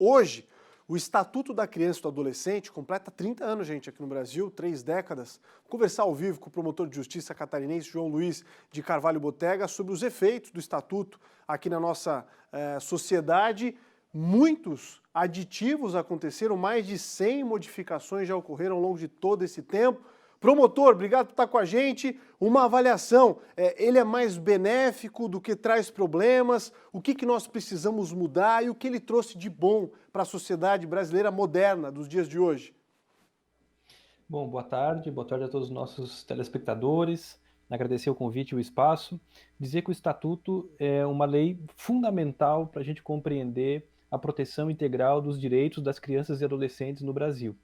Hoje, o Estatuto da Criança e do Adolescente completa 30 anos, gente, aqui no Brasil, 3 décadas. Vou conversar ao vivo com o promotor de justiça catarinense João Luiz de Carvalho Botega sobre os efeitos do Estatuto aqui na nossa sociedade. Muitos aditivos aconteceram, mais de 100 modificações já ocorreram ao longo de todo esse tempo. Promotor, obrigado por estar com a gente. Uma avaliação, ele é mais benéfico do que traz problemas? O que nós precisamos mudar e o que ele trouxe de bom para a sociedade brasileira moderna dos dias de hoje? Bom, boa tarde a todos os nossos telespectadores. Agradecer o convite e o espaço. Dizer que o Estatuto é uma lei fundamental para a gente compreender a proteção integral dos direitos das crianças e adolescentes no Brasil.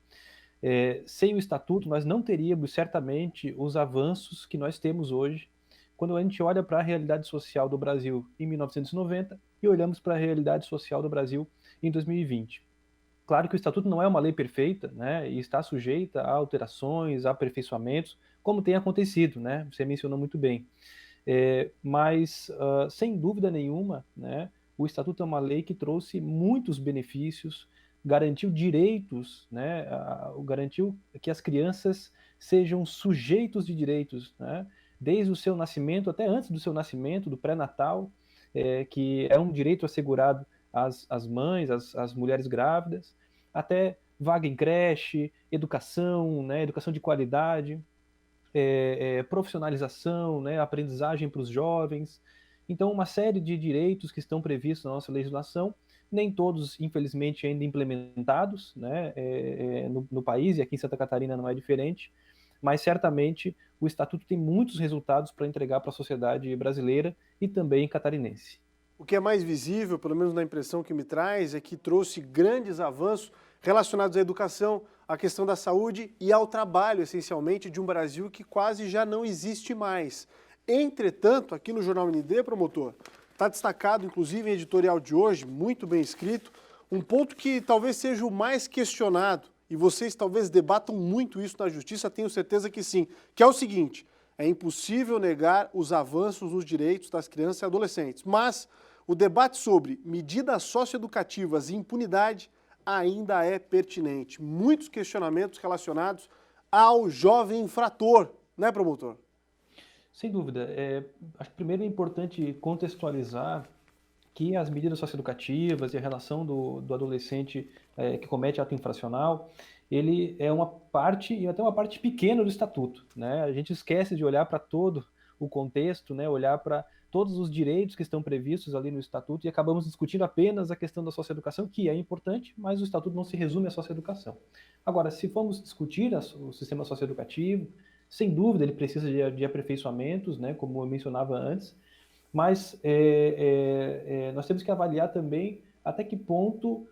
Sem o Estatuto, nós não teríamos certamente os avanços que nós temos hoje, quando a gente olha para a realidade social do Brasil em 1990 e olhamos para a realidade social do Brasil em 2020. Claro que o Estatuto não é uma lei perfeita, né, e está sujeita a alterações, a aperfeiçoamentos, como tem acontecido, né, você mencionou muito bem. Mas, sem dúvida nenhuma, né, o Estatuto é uma lei que trouxe muitos benefícios, garantiu direitos, né, garantiu que as crianças sejam sujeitos de direitos, né, desde o seu nascimento, até antes do seu nascimento, do pré-natal, que é um direito assegurado às mães, às mulheres grávidas, até vaga em creche, educação, né, educação de qualidade, profissionalização, né, aprendizagem para os jovens. Então, uma série de direitos que estão previstos na nossa legislação, nem todos, infelizmente, ainda implementados, né, no país, e aqui em Santa Catarina não é diferente, mas certamente o Estatuto tem muitos resultados para entregar para a sociedade brasileira e também catarinense. O que é mais visível, pelo menos na impressão que me traz, é que trouxe grandes avanços relacionados à educação, à questão da saúde e ao trabalho, essencialmente, de um Brasil que quase já não existe mais. Entretanto, aqui no Jornal ND, promotor, está destacado, inclusive em editorial de hoje, muito bem escrito, um ponto que talvez seja o mais questionado, e vocês talvez debatam muito isso na justiça, tenho certeza que sim, que é o seguinte: é impossível negar os avanços nos direitos das crianças e adolescentes, mas o debate sobre medidas socioeducativas e impunidade ainda é pertinente. Muitos questionamentos relacionados ao jovem infrator, né, promotor? Sem dúvida. Acho que primeiro é importante contextualizar que as medidas socioeducativas e a relação do adolescente que comete ato infracional, ele é uma parte, e até uma parte pequena do estatuto, né? A gente esquece de olhar para todo o contexto, né? Olhar para todos os direitos que estão previstos ali no estatuto e acabamos discutindo apenas a questão da socioeducação, que é importante, mas o estatuto não se resume à socioeducação. Agora, se formos discutir o sistema socioeducativo, sem dúvida ele precisa de aperfeiçoamentos, né? Como eu mencionava antes, mas nós temos que avaliar também até que ponto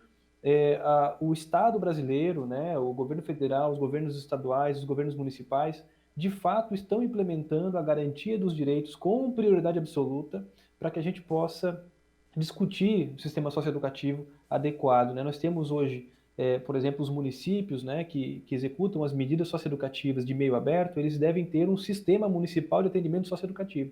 o Estado brasileiro, né, o governo federal, os governos estaduais, os governos municipais, de fato estão implementando a garantia dos direitos com prioridade absoluta para que a gente possa discutir o sistema socioeducativo adequado, né? Nós temos hoje, por exemplo, os municípios, né, que executam as medidas socioeducativas de meio aberto, eles devem ter um sistema municipal de atendimento socioeducativo.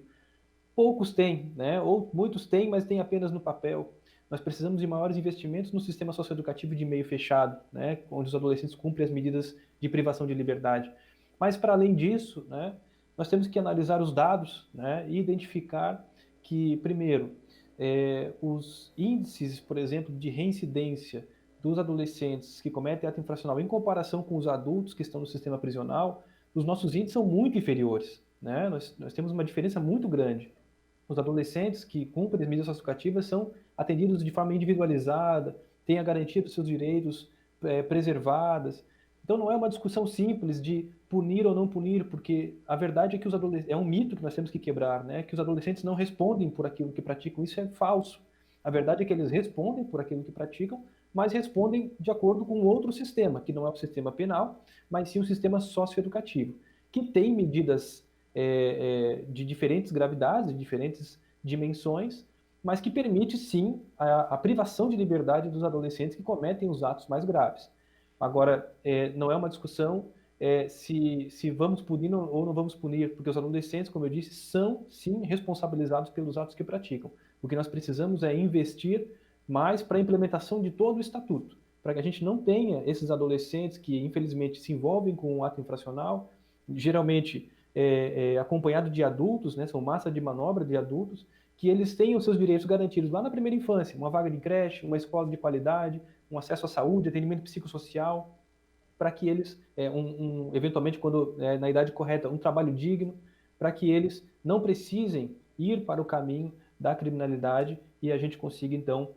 Poucos têm, né? Ou muitos têm, mas têm apenas no papel. Nós precisamos de maiores investimentos no sistema socioeducativo de meio fechado, né? Onde os adolescentes cumprem as medidas de privação de liberdade. Mas, para além disso, né, nós temos que analisar os dados, né, e identificar que, primeiro, os índices, por exemplo, de reincidência dos adolescentes que cometem ato infracional em comparação com os adultos que estão no sistema prisional, os nossos índices são muito inferiores, né? Nós temos uma diferença muito grande. Os adolescentes que cumprem as medidas socioeducativas são atendidos de forma individualizada, têm a garantia dos seus direitos preservadas. Então não é uma discussão simples de punir ou não punir, porque a verdade é que os adolescentes, é um mito que nós temos que quebrar, né? Que os adolescentes não respondem por aquilo que praticam, isso é falso. A verdade é que eles respondem por aquilo que praticam, mas respondem de acordo com outro sistema, que não é o sistema penal, mas sim o sistema socioeducativo, que tem medidas de diferentes gravidades, de diferentes dimensões, mas que permite sim a privação de liberdade dos adolescentes que cometem os atos mais graves. Agora, não é uma discussão se vamos punir ou não vamos punir, porque os adolescentes, como eu disse, são sim responsabilizados pelos atos que praticam. O que nós precisamos é investir mas para a implementação de todo o estatuto, para que a gente não tenha esses adolescentes que, infelizmente, se envolvem com um ato infracional, geralmente acompanhado de adultos, né, são massa de manobra de adultos, que eles tenham seus direitos garantidos lá na primeira infância, uma vaga de creche, uma escola de qualidade, um acesso à saúde, atendimento psicossocial, para que eles, eventualmente, quando na idade correta, um trabalho digno, para que eles não precisem ir para o caminho da criminalidade e a gente consiga, então,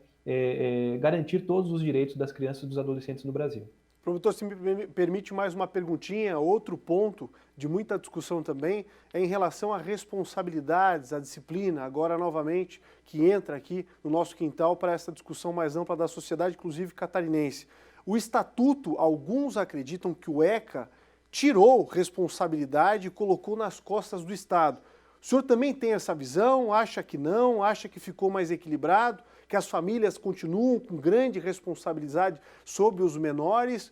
garantir todos os direitos das crianças e dos adolescentes no Brasil. Promotor, se me permite mais uma perguntinha, outro ponto de muita discussão também é em relação a responsabilidades, a disciplina, agora novamente, que entra aqui no nosso quintal para essa discussão mais ampla da sociedade, inclusive catarinense. O Estatuto, alguns acreditam que o ECA tirou responsabilidade e colocou nas costas do Estado. O senhor também tem essa visão? Acha que não? Acha que ficou mais equilibrado? Que as famílias continuam com grande responsabilidade sobre os menores?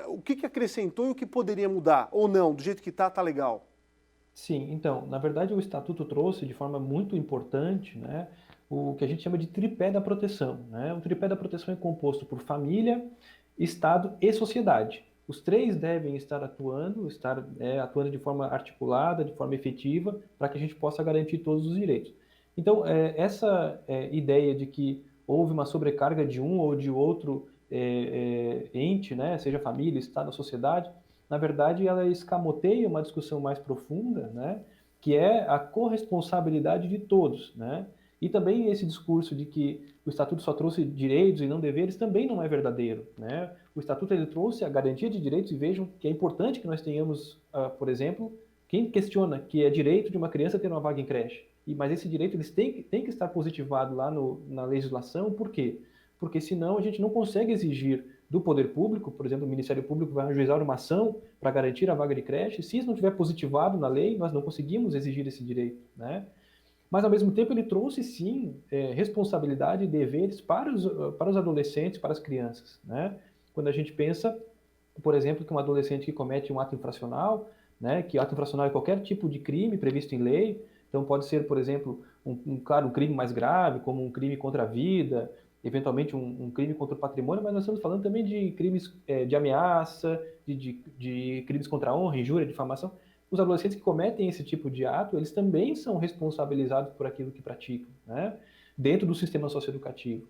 O que acrescentou e o que poderia mudar? Ou não? Do jeito que está legal? Sim, então, na verdade o Estatuto trouxe de forma muito importante, né, o que a gente chama de tripé da proteção, né? O tripé da proteção é composto por família, Estado e sociedade. Os três devem estar atuando de forma articulada, de forma efetiva, para que a gente possa garantir todos os direitos. Então, essa ideia de que houve uma sobrecarga de um ou de outro ente, né, seja família, Estado, sociedade, na verdade, ela escamoteia uma discussão mais profunda, né, que é a corresponsabilidade de todos, né? E também esse discurso de que o Estatuto só trouxe direitos e não deveres também não é verdadeiro, né? O Estatuto ele trouxe a garantia de direitos e vejam que é importante que nós tenhamos, por exemplo, quem questiona que é direito de uma criança ter uma vaga em creche, mas esse direito eles tem que estar positivado lá na legislação, por quê? Porque senão a gente não consegue exigir do poder público, por exemplo, o Ministério Público vai ajuizar uma ação para garantir a vaga de creche, se isso não estiver positivado na lei, nós não conseguimos exigir esse direito, né? Mas, ao mesmo tempo, ele trouxe, sim, responsabilidade e deveres para os adolescentes, para as crianças, né? Quando a gente pensa, por exemplo, que um adolescente que comete um ato infracional, né, que ato infracional é qualquer tipo de crime previsto em lei, então pode ser, por exemplo, claro, um crime mais grave, como um crime contra a vida, eventualmente um crime contra o patrimônio, mas nós estamos falando também de crimes de ameaça, de crimes contra a honra, injúria, difamação. Os adolescentes que cometem esse tipo de ato, eles também são responsabilizados por aquilo que praticam, né? Dentro do sistema socioeducativo.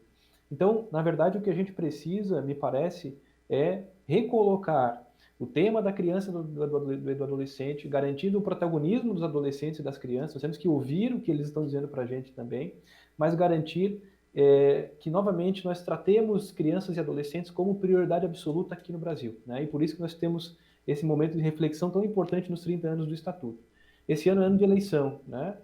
Então, na verdade, o que a gente precisa, me parece, é recolocar o tema da criança e do adolescente, garantindo o protagonismo dos adolescentes e das crianças. Nós temos que ouvir o que eles estão dizendo para a gente também, mas garantir que, novamente, nós tratemos crianças e adolescentes como prioridade absoluta aqui no Brasil, né? E por isso que nós temos esse momento de reflexão tão importante nos 30 anos do Estatuto. Esse ano é ano de eleição, né?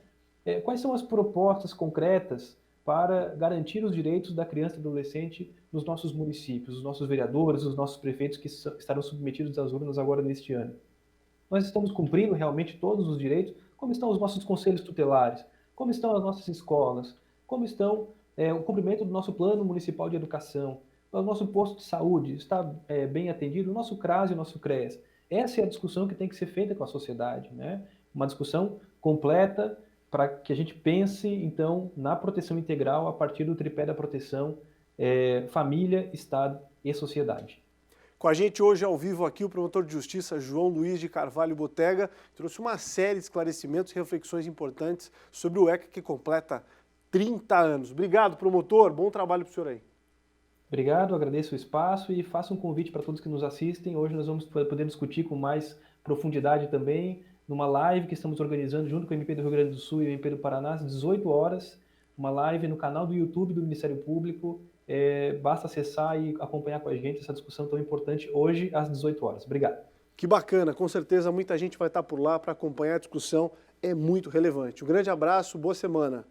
Quais são as propostas concretas para garantir os direitos da criança e do adolescente nos nossos municípios, os nossos vereadores, os nossos prefeitos que estarão submetidos às urnas agora neste ano? Nós estamos cumprindo realmente todos os direitos? Como estão os nossos conselhos tutelares? Como estão as nossas escolas? Como estão o cumprimento do nosso plano municipal de educação? O nosso posto de saúde está bem atendido? O nosso CRAS e o nosso CREAS? Essa é a discussão que tem que ser feita com a sociedade, né? Uma discussão completa para que a gente pense, então, na proteção integral a partir do tripé da proteção família, Estado e sociedade. Com a gente hoje ao vivo aqui o promotor de justiça João Luiz de Carvalho Botega trouxe uma série de esclarecimentos e reflexões importantes sobre o ECA que completa 30 anos. Obrigado, promotor. Bom trabalho para o senhor aí. Obrigado, agradeço o espaço e faço um convite para todos que nos assistem. Hoje nós vamos poder discutir com mais profundidade também, numa live que estamos organizando junto com o MP do Rio Grande do Sul e o MP do Paraná, às 18 horas, uma live no canal do YouTube do Ministério Público. Basta acessar e acompanhar com a gente essa discussão tão importante hoje às 18 horas. Obrigado. Que bacana, com certeza muita gente vai estar por lá para acompanhar a discussão, é muito relevante. Um grande abraço, boa semana.